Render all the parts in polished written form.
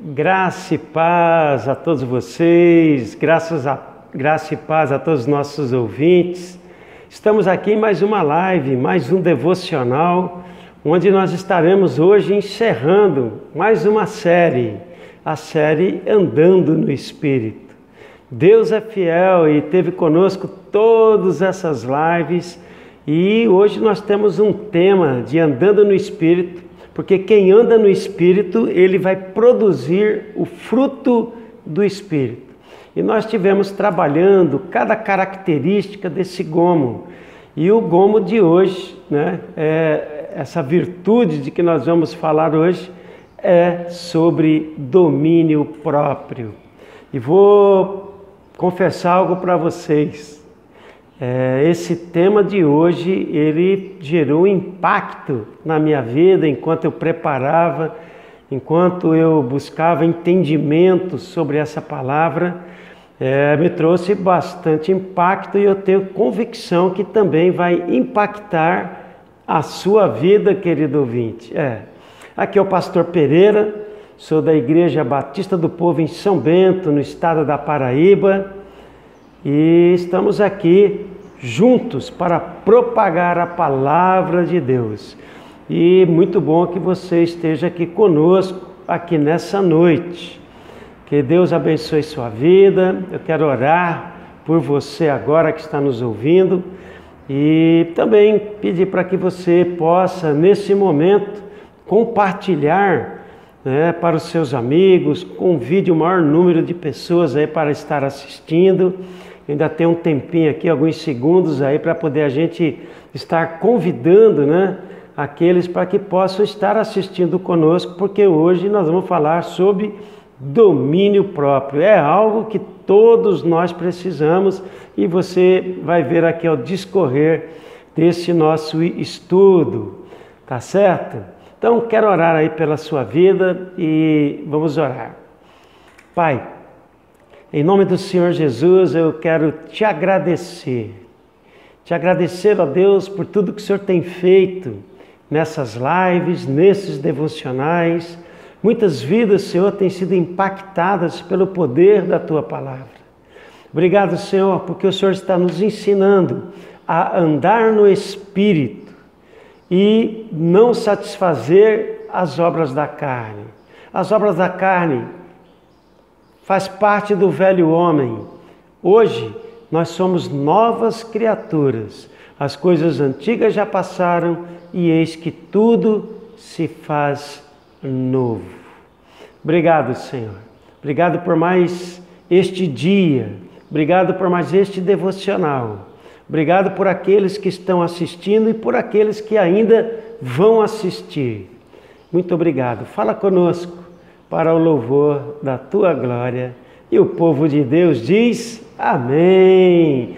Graça e paz a todos vocês, graça e paz a todos os nossos ouvintes. Estamos aqui em mais uma live, mais um devocional, onde nós estaremos hoje encerrando mais uma série, a série Andando no Espírito. Deus é fiel e esteve conosco todas essas lives e hoje nós temos um tema de Andando no Espírito, porque quem anda no Espírito, ele vai produzir o fruto do Espírito. E nós estivemos trabalhando cada característica desse gomo. E o gomo de hoje, essa virtude de que nós vamos falar hoje, é sobre domínio próprio. E vou confessar algo para vocês. Esse tema de hoje, ele gerou impacto na minha vida enquanto eu preparava, enquanto eu buscava entendimento sobre essa palavra, me trouxe bastante impacto e eu tenho convicção que também vai impactar a sua vida, querido ouvinte. Aqui é o pastor Pereira, sou da Igreja Batista do Povo em São Bento, no estado da Paraíba, e estamos aqui juntos para propagar a palavra de Deus. E muito bom que você esteja aqui conosco, aqui nessa noite. Que Deus abençoe sua vida. Eu quero orar por você agora que está nos ouvindo e também pedir para que você possa, nesse momento, compartilhar para os seus amigos, convide o maior número de pessoas aí para estar assistindo. Ainda tem um tempinho aqui, alguns segundos aí para poder a gente estar convidando, aqueles para que possam estar assistindo conosco, porque hoje nós vamos falar sobre domínio próprio. É algo que todos nós precisamos e você vai ver aqui ao discorrer desse nosso estudo, tá certo? Então quero orar aí pela sua vida e vamos orar. Pai, em nome do Senhor Jesus, eu quero te agradecer, ó Deus, por tudo que o Senhor tem feito nessas lives, nesses devocionais. Muitas vidas, Senhor, têm sido impactadas pelo poder da Tua palavra. Obrigado, Senhor, porque o Senhor está nos ensinando a andar no Espírito e não satisfazer as obras da carne. As obras da carne faz parte do velho homem. Hoje nós somos novas criaturas. As coisas antigas já passaram e eis que tudo se faz novo. Obrigado, Senhor. Obrigado por mais este dia. Obrigado por mais este devocional. Obrigado por aqueles que estão assistindo e por aqueles que ainda vão assistir. Muito obrigado. Fala conosco para o louvor da Tua glória. E o povo de Deus diz amém.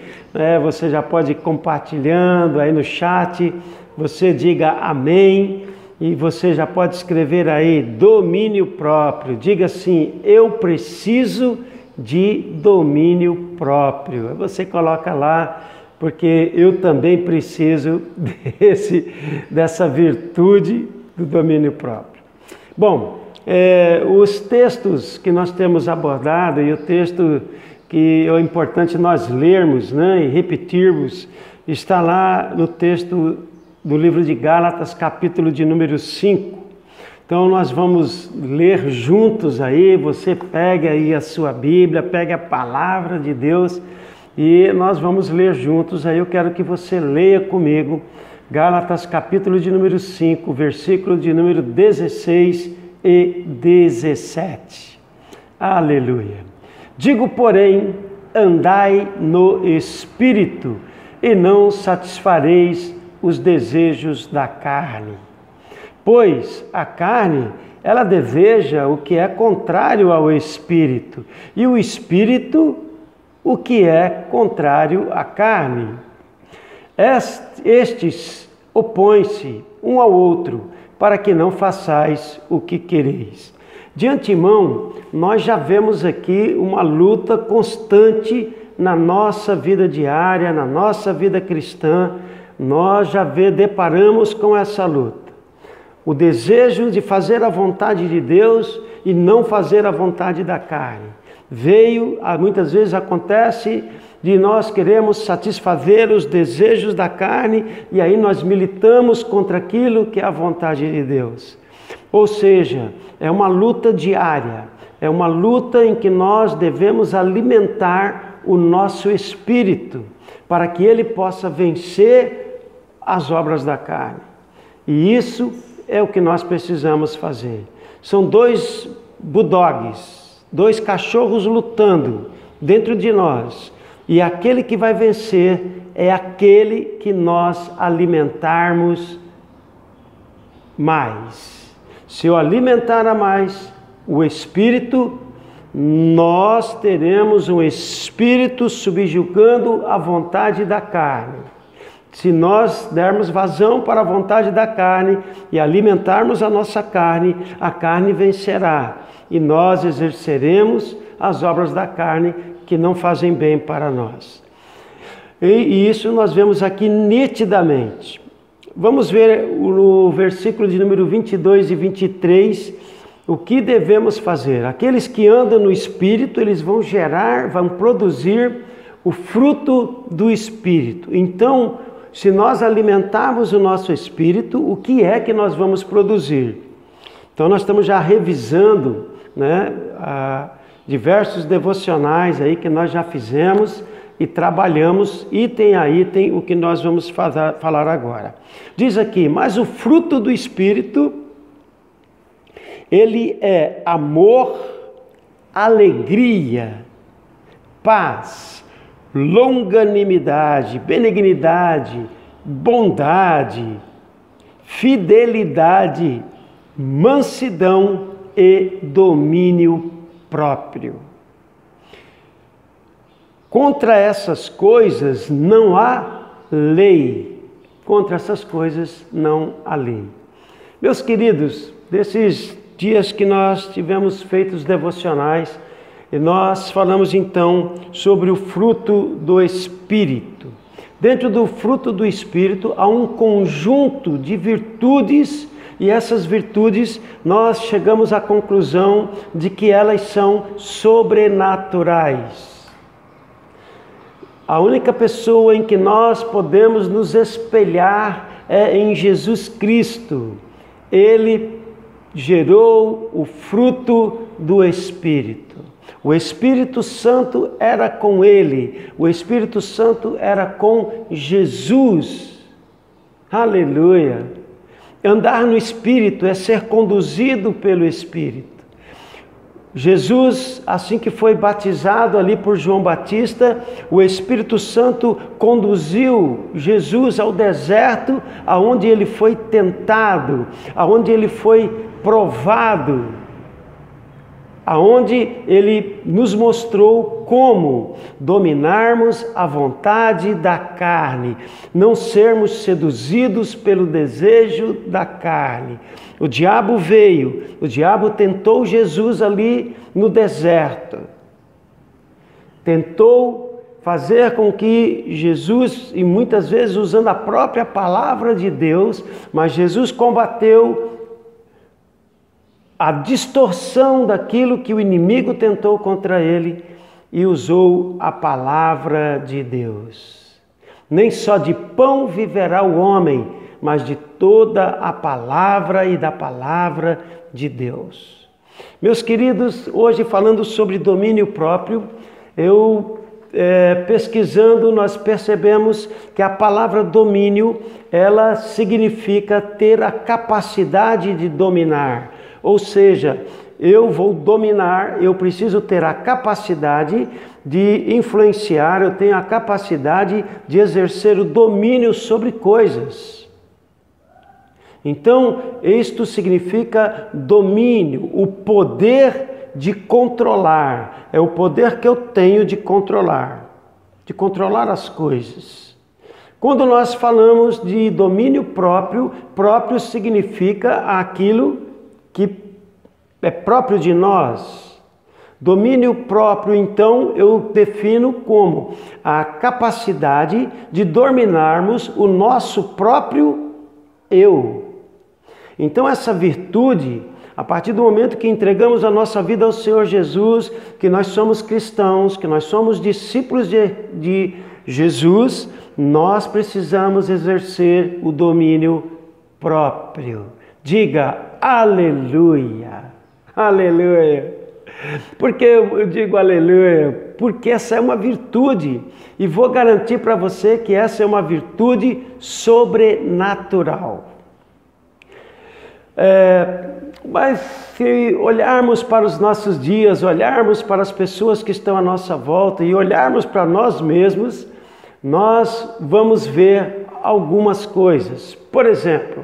Você já pode ir compartilhando aí no chat, você diga amém. E você já pode escrever aí domínio próprio. Diga assim, eu preciso de domínio próprio. Você coloca lá, porque eu também preciso dessa virtude do domínio próprio. Bom, os textos que nós temos abordado e o texto que é importante nós lermos e repetirmos, está lá no texto do livro de Gálatas, capítulo de número 5. Então nós vamos ler juntos aí, você pega aí a sua Bíblia, pega a palavra de Deus e nós vamos ler juntos aí. Eu quero que você leia comigo Gálatas, capítulo de número 5, versículo de número 16 e 17. Aleluia. Digo, porém, andai no Espírito e não satisfareis os desejos da carne. Pois a carne, ela deseja o que é contrário ao Espírito, e o Espírito o que é contrário à carne. Estes opõem-se um ao outro, para que não façais o que quereis. De antemão, nós já vemos aqui uma luta constante na nossa vida diária, na nossa vida cristã. Nós já deparamos com essa luta. o desejo de fazer a vontade de Deus e não fazer a vontade da carne. Muitas vezes acontece de nós queremos satisfazer os desejos da carne e aí nós militamos contra aquilo que é a vontade de Deus. Ou seja, é uma luta diária, é uma luta em que nós devemos alimentar o nosso espírito para que ele possa vencer as obras da carne. E isso é o que nós precisamos fazer. São dois bulldogs, dois cachorros lutando dentro de nós. E aquele que vai vencer é aquele que nós alimentarmos mais. Se eu alimentar a mais o espírito, nós teremos um espírito subjugando a vontade da carne. Se nós dermos vazão para a vontade da carne e alimentarmos a nossa carne, a carne vencerá e nós exerceremos as obras da carne que não fazem bem para nós. E isso nós vemos aqui nitidamente. Vamos ver no versículo de número 22 e 23, o que devemos fazer. Aqueles que andam no Espírito, eles vão produzir o fruto do Espírito. Então, se nós alimentarmos o nosso Espírito, o que é que nós vamos produzir? Então, nós estamos já revisando, diversos devocionais aí que nós já fizemos e trabalhamos, item a item, o que nós vamos falar agora. Diz aqui, mas o fruto do Espírito, ele é amor, alegria, paz, longanimidade, benignidade, bondade, fidelidade, mansidão e domínio próprio. Contra essas coisas não há lei. Contra essas coisas não há lei. Meus queridos, desses dias que nós tivemos feito os devocionais, e nós falamos então sobre o fruto do Espírito. Dentro do fruto do Espírito há um conjunto de virtudes, e essas virtudes nós chegamos à conclusão de que elas são sobrenaturais. A única pessoa em que nós podemos nos espelhar é em Jesus Cristo. Ele gerou o fruto do Espírito. O Espírito Santo era com ele. O Espírito Santo era com Jesus. Aleluia! Andar no Espírito é ser conduzido pelo Espírito. Jesus, assim que foi batizado ali por João Batista, o Espírito Santo conduziu Jesus ao deserto, aonde ele foi tentado, aonde ele foi provado, aonde ele nos mostrou como dominarmos a vontade da carne, não sermos seduzidos pelo desejo da carne. O diabo veio, o diabo tentou Jesus ali no deserto, tentou fazer com que Jesus, e muitas vezes usando a própria palavra de Deus, mas Jesus combateu a distorção daquilo que o inimigo tentou contra ele e usou a palavra de Deus. Nem só de pão viverá o homem, mas de toda a palavra e da palavra de Deus. Meus queridos, hoje falando sobre domínio próprio, pesquisando, nós percebemos que a palavra domínio, ela significa ter a capacidade de dominar. Ou seja, eu vou dominar, eu preciso ter a capacidade de influenciar, eu tenho a capacidade de exercer o domínio sobre coisas. Então, isto significa domínio, o poder de controlar, é o poder que eu tenho de controlar as coisas. Quando nós falamos de domínio próprio, próprio significa aquilo que é próprio de nós. Domínio próprio, então, eu defino como a capacidade de dominarmos o nosso próprio eu. Então essa virtude, a partir do momento que entregamos a nossa vida ao Senhor Jesus, que nós somos cristãos, que nós somos discípulos de Jesus, nós precisamos exercer o domínio próprio. Diga aleluia, aleluia. Por que eu digo aleluia? Porque essa é uma virtude, e vou garantir para você que essa é uma virtude sobrenatural. Mas se olharmos para os nossos dias, olharmos para as pessoas que estão à nossa volta e olharmos para nós mesmos, nós vamos ver algumas coisas. Por exemplo,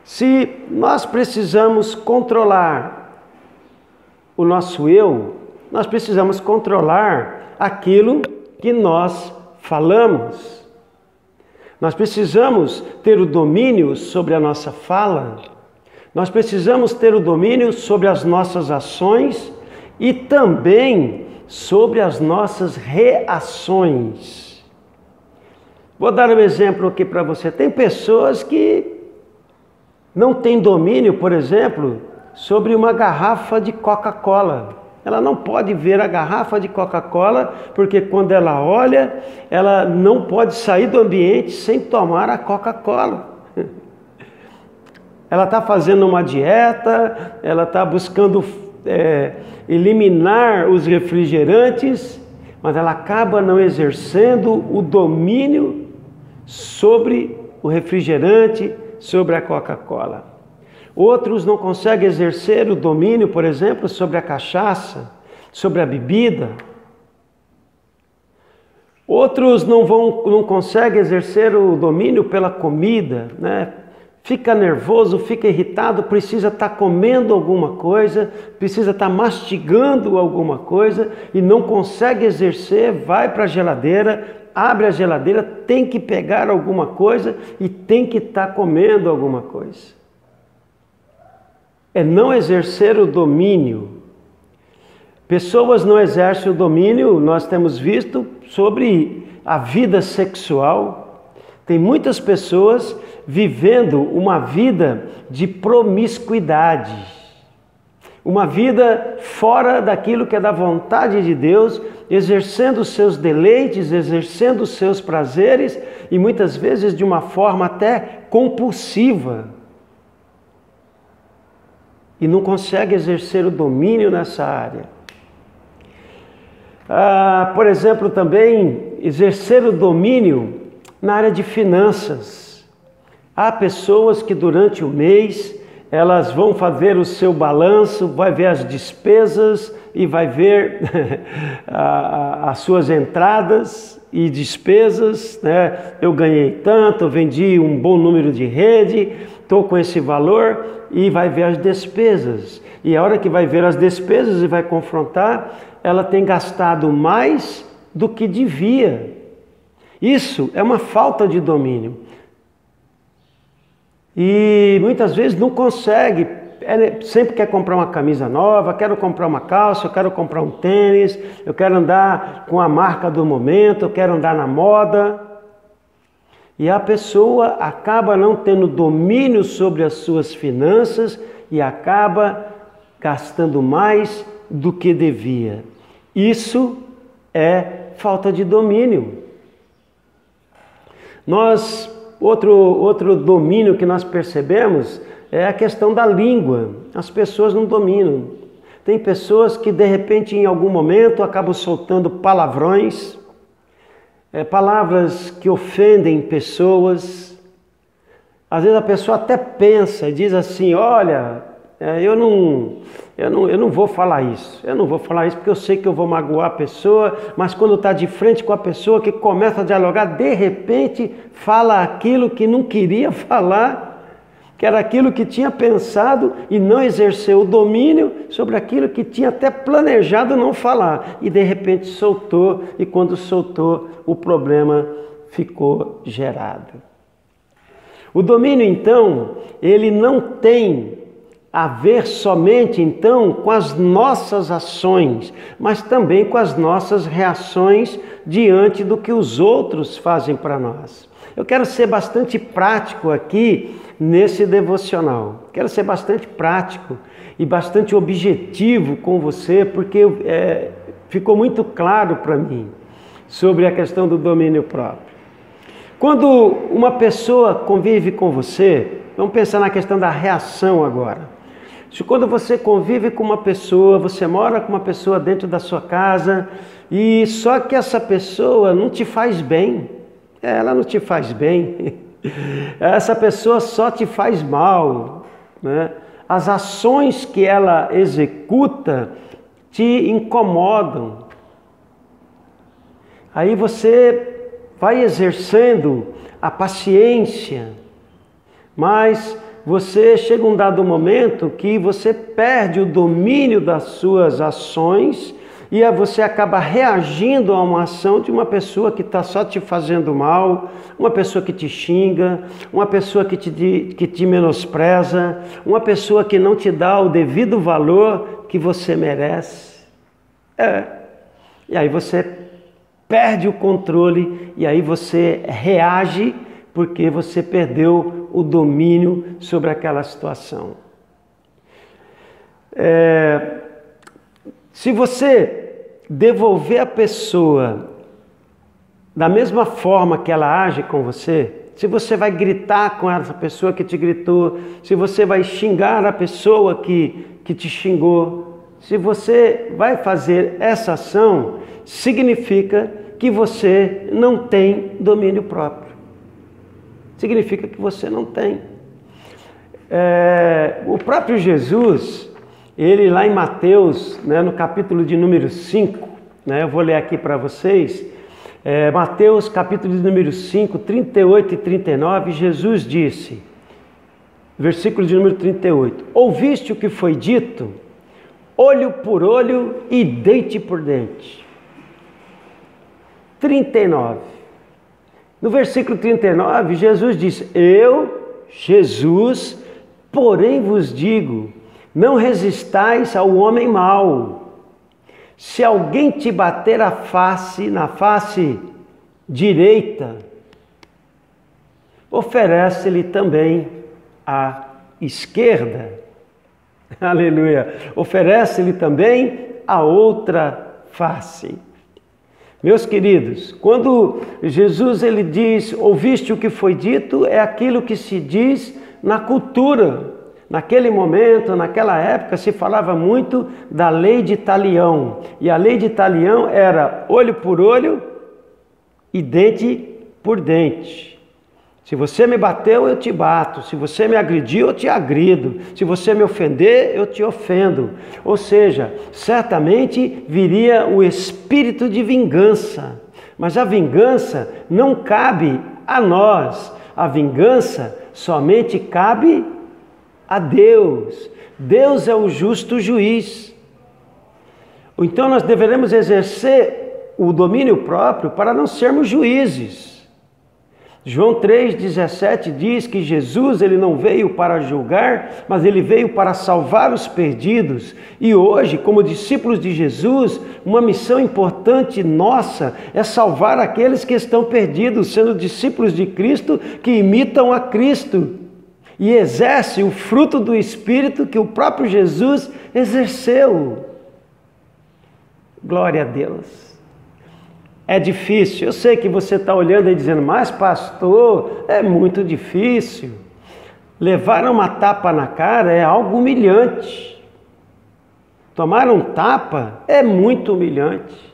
se nós precisamos controlar o nosso eu, nós precisamos controlar aquilo que nós falamos. Nós precisamos ter o domínio sobre a nossa fala. Nós precisamos ter o domínio sobre as nossas ações e também sobre as nossas reações. Vou dar um exemplo aqui para você. Tem pessoas que não têm domínio, por exemplo, sobre uma garrafa de Coca-Cola. Ela não pode ver a garrafa de Coca-Cola, porque quando ela olha, ela não pode sair do ambiente sem tomar a Coca-Cola. Ela está fazendo uma dieta, ela está buscando eliminar os refrigerantes, mas ela acaba não exercendo o domínio sobre o refrigerante, sobre a Coca-Cola. Outros não conseguem exercer o domínio, por exemplo, sobre a cachaça, sobre a bebida. Outros não conseguem exercer o domínio pela comida, né? Fica nervoso, fica irritado, precisa estar comendo alguma coisa, precisa estar mastigando alguma coisa e não consegue exercer, vai para a geladeira, abre a geladeira, tem que pegar alguma coisa e tem que estar comendo alguma coisa. É não exercer o domínio. Pessoas não exercem o domínio, nós temos visto, sobre a vida sexual. Tem muitas pessoas vivendo uma vida de promiscuidade, uma vida fora daquilo que é da vontade de Deus, exercendo os seus deleites, exercendo os seus prazeres e muitas vezes de uma forma até compulsiva. E não consegue exercer o domínio nessa área. Por exemplo, também exercer o domínio na área de finanças. Há pessoas que durante o mês elas vão fazer o seu balanço, vai ver as despesas e vai ver as suas entradas e despesas, né? Eu ganhei tanto, eu vendi um bom número de rede, estou com esse valor, e vai ver as despesas. E a hora que vai ver as despesas e vai confrontar, ela tem gastado mais do que devia. Isso é uma falta de domínio. E muitas vezes não consegue, sempre quer comprar uma camisa nova, quero comprar uma calça, eu quero comprar um tênis, eu quero andar com a marca do momento, eu quero andar na moda. E a pessoa acaba não tendo domínio sobre as suas finanças e acaba gastando mais do que devia. Isso é falta de domínio. Outro domínio que nós percebemos é a questão da língua. As pessoas não dominam. Tem pessoas que de repente em algum momento acabam soltando palavrões, palavras que ofendem pessoas. Às vezes a pessoa até pensa e diz assim, olha, eu não vou falar isso. Eu não vou falar isso porque eu sei que eu vou magoar a pessoa, mas quando está de frente com a pessoa que começa a dialogar, de repente fala aquilo que não queria falar, que era aquilo que tinha pensado e não exerceu o domínio sobre aquilo que tinha até planejado não falar. E de repente soltou, e quando soltou, o problema ficou gerado. O domínio, então, ele não tem a ver somente, então, com as nossas ações, mas também com as nossas reações diante do que os outros fazem para nós. Eu quero ser bastante prático aqui nesse devocional. Quero ser bastante prático e bastante objetivo com você, porque ficou muito claro para mim sobre a questão do domínio próprio. Quando uma pessoa convive com você, vamos pensar na questão da reação agora. Quando você convive com uma pessoa, você mora com uma pessoa dentro da sua casa, e só que essa pessoa não te faz bem, ela não te faz bem, essa pessoa só te faz mal, né? As ações que ela executa te incomodam. Aí você vai exercendo a paciência, mas você chega um dado momento que você perde o domínio das suas ações e você acaba reagindo a uma ação de uma pessoa que está só te fazendo mal, uma pessoa que te xinga, uma pessoa que te menospreza, uma pessoa que não te dá o devido valor que você merece. E aí você perde o controle e aí você reage porque você perdeu o domínio sobre aquela situação. Se você devolver a pessoa da mesma forma que ela age com você, se você vai gritar com essa pessoa que te gritou, se você vai xingar a pessoa que te xingou, se você vai fazer essa ação, significa que você não tem domínio próprio. Significa que você não tem. O próprio Jesus, ele lá em Mateus, né, no capítulo de número 5, né, eu vou ler aqui para vocês, Mateus capítulo de número 5, 38 e 39, Jesus disse, versículo de número 38, ouviste o que foi dito? Olho por olho e dente por dente. 39. No versículo 39, Jesus diz, eu, Jesus, porém vos digo, não resistais ao homem mau. Se alguém te bater na face direita, oferece-lhe também a esquerda. Aleluia. Oferece-lhe também a outra face. Meus queridos, quando Jesus ele diz, ouviste o que foi dito, é aquilo que se diz na cultura. Naquele momento, naquela época, se falava muito da lei de talião. E a lei de talião era olho por olho e dente por dente. Se você me bateu, eu te bato. Se você me agrediu, eu te agrido. Se você me ofender, eu te ofendo. Ou seja, certamente viria o espírito de vingança. Mas a vingança não cabe a nós. A vingança somente cabe a Deus. Deus é o justo juiz. Então nós deveremos exercer o domínio próprio para não sermos juízes. João 3,17 diz que Jesus ele não veio para julgar, mas ele veio para salvar os perdidos. E hoje, como discípulos de Jesus, uma missão importante nossa é salvar aqueles que estão perdidos, sendo discípulos de Cristo que imitam a Cristo e exercem o fruto do Espírito que o próprio Jesus exerceu. Glória a Deus. É difícil, eu sei que você está olhando e dizendo, mas pastor, é muito difícil. Levar uma tapa na cara é algo humilhante. Tomar um tapa é muito humilhante.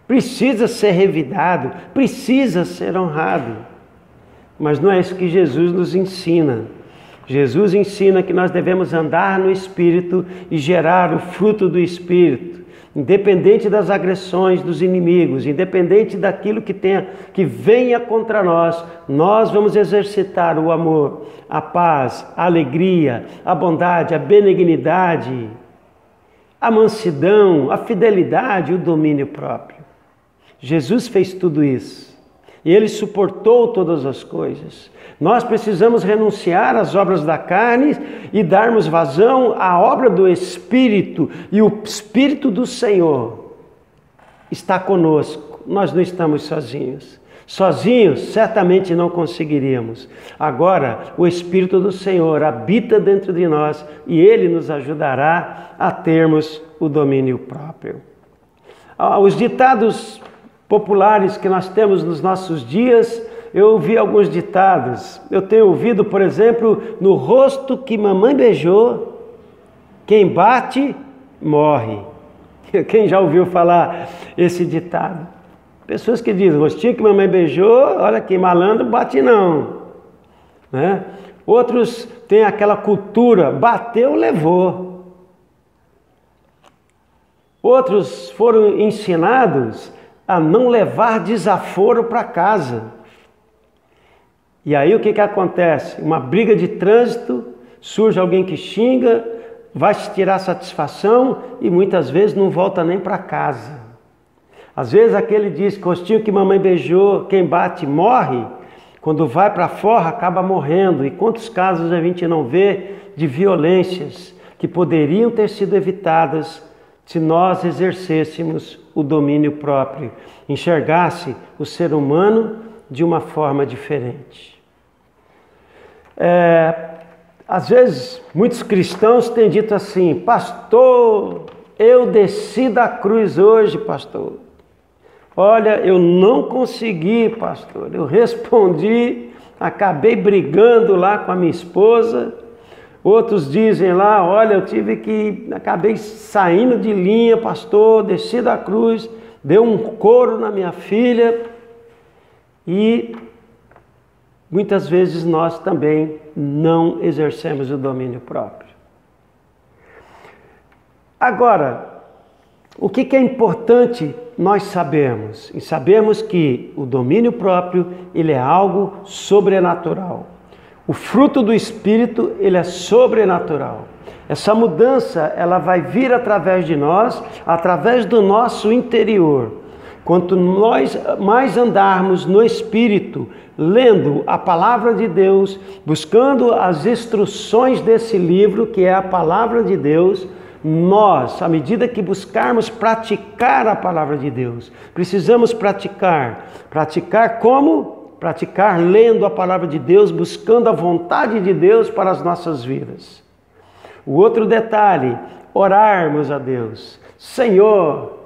Precisa ser revidado, precisa ser honrado. Mas não é isso que Jesus nos ensina. Jesus ensina que nós devemos andar no Espírito e gerar o fruto do Espírito. Independente das agressões dos inimigos, independente daquilo que venha contra nós, nós vamos exercitar o amor, a paz, a alegria, a bondade, a benignidade, a mansidão, a fidelidade e o domínio próprio. Jesus fez tudo isso e Ele suportou todas as coisas. Nós precisamos renunciar às obras da carne e darmos vazão à obra do Espírito. E o Espírito do Senhor está conosco. Nós não estamos sozinhos. Sozinhos, certamente não conseguiríamos. Agora, o Espírito do Senhor habita dentro de nós e Ele nos ajudará a termos o domínio próprio. Os ditados populares que nós temos nos nossos dias, eu ouvi alguns ditados. Eu tenho ouvido, por exemplo, no rosto que mamãe beijou, quem bate, morre. Quem já ouviu falar esse ditado? Pessoas que dizem, rostinho que mamãe beijou, olha que malandro, bate não. Né? Outros têm aquela cultura, bateu, levou. Outros foram ensinados a não levar desaforo para casa. E aí o que acontece? Uma briga de trânsito, surge alguém que xinga, vai se tirar satisfação e muitas vezes não volta nem para casa. Às vezes aquele diz, rostinho que mamãe beijou, quem bate morre, quando vai para fora acaba morrendo. E quantos casos a gente não vê de violências que poderiam ter sido evitadas se nós exercêssemos o domínio próprio, enxergasse o ser humano de uma forma diferente. Às vezes, muitos cristãos têm dito assim, pastor, eu desci da cruz hoje, pastor. Olha, eu não consegui, pastor, eu respondi, acabei brigando lá com a minha esposa. Outros dizem lá, olha, acabei saindo de linha, pastor, desci da cruz, deu um couro na minha filha. E muitas vezes nós também não exercemos o domínio próprio. Agora, o que é importante nós sabermos? E sabemos que o domínio próprio, ele é algo sobrenatural. O fruto do Espírito, ele é sobrenatural. Essa mudança, ela vai vir através de nós, através do nosso interior. Quanto nós mais andarmos no Espírito, lendo a Palavra de Deus, buscando as instruções desse livro, que é a Palavra de Deus, nós, à medida que buscarmos praticar a Palavra de Deus, precisamos praticar. Praticar como? Praticar lendo a Palavra de Deus, buscando a vontade de Deus para as nossas vidas. O outro detalhe, orarmos a Deus. Senhor,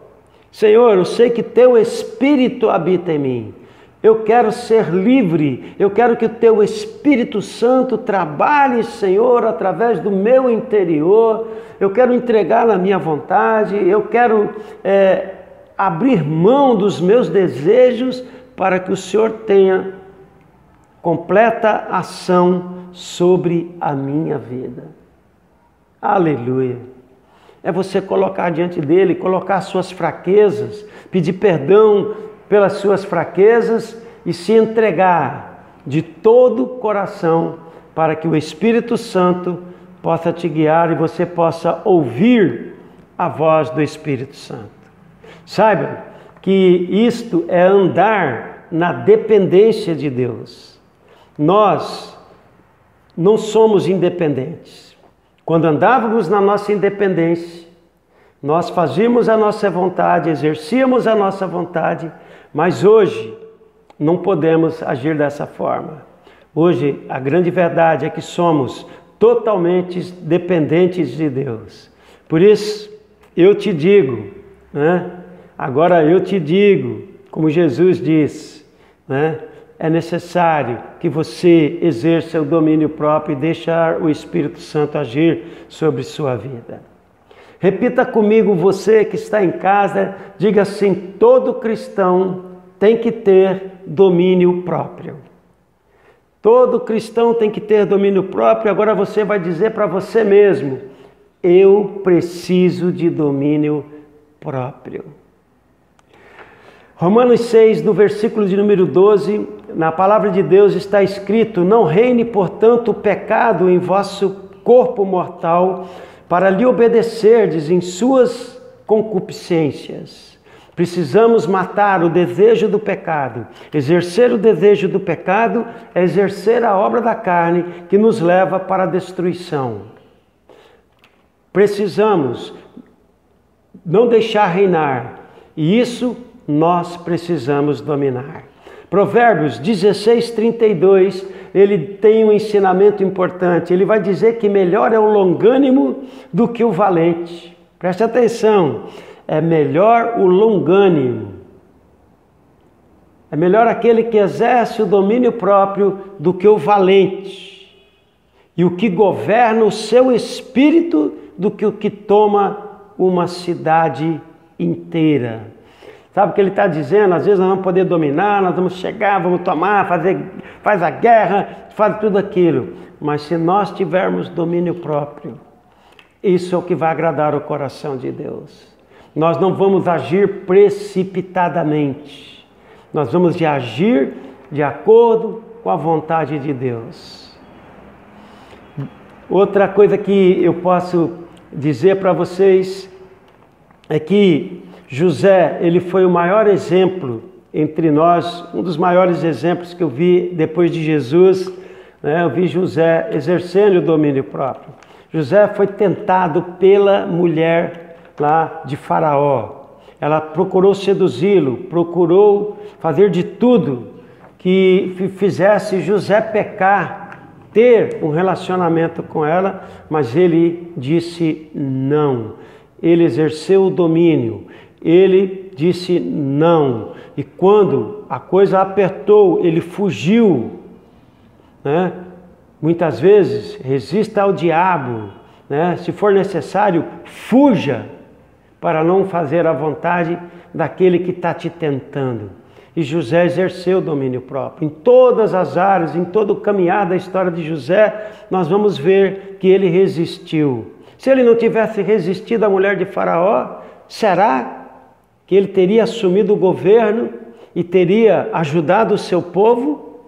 eu sei que Teu Espírito habita em mim. Eu quero ser livre, eu quero que o Teu Espírito Santo trabalhe, Senhor, através do meu interior. Eu quero entregar a minha vontade, eu quero abrir mão dos meus desejos para que o Senhor tenha completa ação sobre a minha vida. Aleluia! É você colocar diante dele, colocar suas fraquezas, pedir perdão pelas suas fraquezas e se entregar de todo o coração para que o Espírito Santo possa te guiar e você possa ouvir a voz do Espírito Santo. Saiba que isto é andar na dependência de Deus. Nós não somos independentes. Quando andávamos na nossa independência, nós fazíamos a nossa vontade, exercíamos a nossa vontade, mas hoje não podemos agir dessa forma. Hoje a grande verdade é que somos totalmente dependentes de Deus. Por isso eu te digo, agora eu te digo, como Jesus disse, é necessário que você exerça o domínio próprio e deixar o Espírito Santo agir sobre sua vida. Repita comigo, você que está em casa, diga assim: todo cristão tem que ter domínio próprio. Todo cristão tem que ter domínio próprio. Agora você vai dizer para você mesmo: eu preciso de domínio próprio. Romanos 6, no versículo de número 12, na palavra de Deus está escrito: não reine, portanto, o pecado em vosso corpo mortal, para lhe obedecerdes em suas concupiscências. Precisamos matar o desejo do pecado. Exercer o desejo do pecado é exercer a obra da carne que nos leva para a destruição. Precisamos não deixar reinar, e isso nós precisamos dominar. Provérbios 16:32, ele tem um ensinamento importante. Ele vai dizer que melhor é o longânimo do que o valente. Preste atenção, é melhor o longânimo. É melhor aquele que exerce o domínio próprio do que o valente. E o que governa o seu espírito do que o que toma uma cidade inteira. Sabe o que ele está dizendo? Às vezes nós vamos poder dominar, nós vamos chegar, vamos tomar, faz a guerra, faz tudo aquilo. Mas se nós tivermos domínio próprio, isso é o que vai agradar o coração de Deus. Nós não vamos agir precipitadamente. Nós vamos agir de acordo com a vontade de Deus. Outra coisa que eu posso dizer para vocês é que José, ele foi o maior exemplo entre nós, um dos maiores exemplos que eu vi depois de Jesus, né? Eu vi José exercendo o domínio próprio. José foi tentado pela mulher lá de Faraó. Ela procurou seduzi-lo, procurou fazer de tudo que fizesse José pecar, ter um relacionamento com ela, mas ele disse não. Ele exerceu o domínio, ele disse não. E quando a coisa apertou, ele fugiu, né? Muitas vezes, resista ao diabo, né? Se for necessário, fuja para não fazer a vontade daquele que está te tentando. E José exerceu o domínio próprio. Em todas as áreas, em todo o caminhar da história de José, nós vamos ver que ele resistiu. Se ele não tivesse resistido à mulher de Faraó, será que ele teria assumido o governo e teria ajudado o seu povo?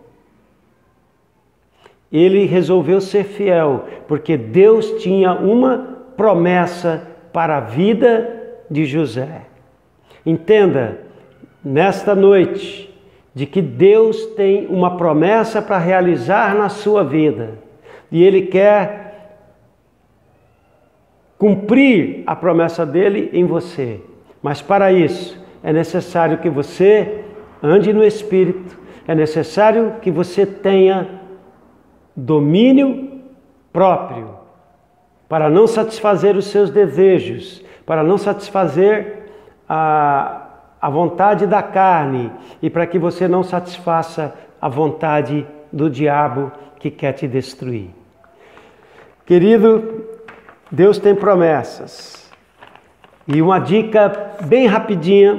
Ele resolveu ser fiel, porque Deus tinha uma promessa para a vida de José. Entenda, nesta noite, de que Deus tem uma promessa para realizar na sua vida. E Ele quer cumprir a promessa dele em você. Mas para isso, é necessário que você ande no Espírito, é necessário que você tenha domínio próprio, para não satisfazer os seus desejos, para não satisfazer a vontade da carne e para que você não satisfaça a vontade do diabo que quer te destruir. Querido, Deus tem promessas. E uma dica bem rapidinha,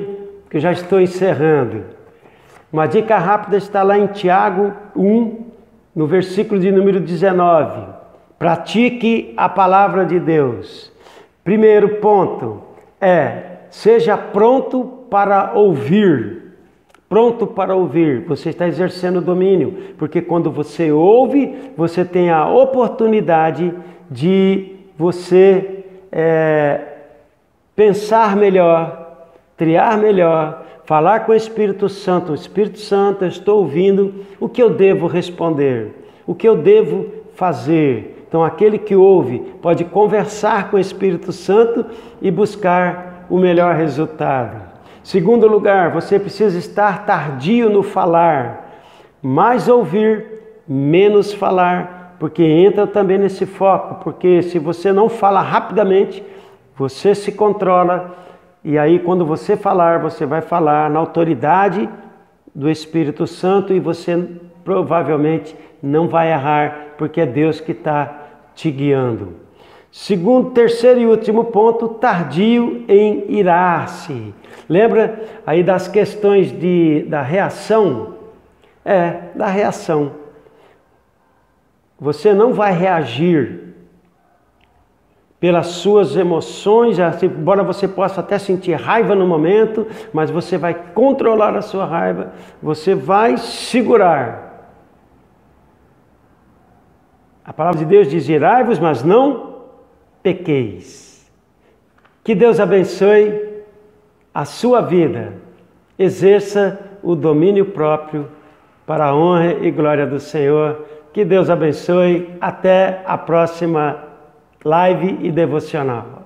que eu já estou encerrando. Uma dica rápida está lá em Tiago 1, no versículo de número 19. Pratique a palavra de Deus. Primeiro ponto seja pronto para ouvir. Pronto para ouvir. Você está exercendo o domínio, porque quando você ouve, você tem a oportunidade de você pensar melhor, triar melhor, falar com o Espírito Santo. O Espírito Santo, eu estou ouvindo, o que eu devo responder, o que eu devo fazer. Então aquele que ouve pode conversar com o Espírito Santo e buscar o melhor resultado. Segundo lugar, você precisa estar tardio no falar, mais ouvir, menos falar, porque entra também nesse foco, porque se você não fala rapidamente, você se controla, e aí quando você falar, você vai falar na autoridade do Espírito Santo e você provavelmente não vai errar, porque é Deus que está te guiando. Segundo, terceiro e último ponto, tardio em irar-se. Lembra aí das questões da reação? Da reação. Você não vai reagir pelas suas emoções, embora você possa até sentir raiva no momento, mas você vai controlar a sua raiva, você vai segurar. A palavra de Deus diz: irai-vos, mas não pequeis. Que Deus abençoe a sua vida. Exerça o domínio próprio para a honra e glória do Senhor. Que Deus abençoe. Até a próxima live e devocional.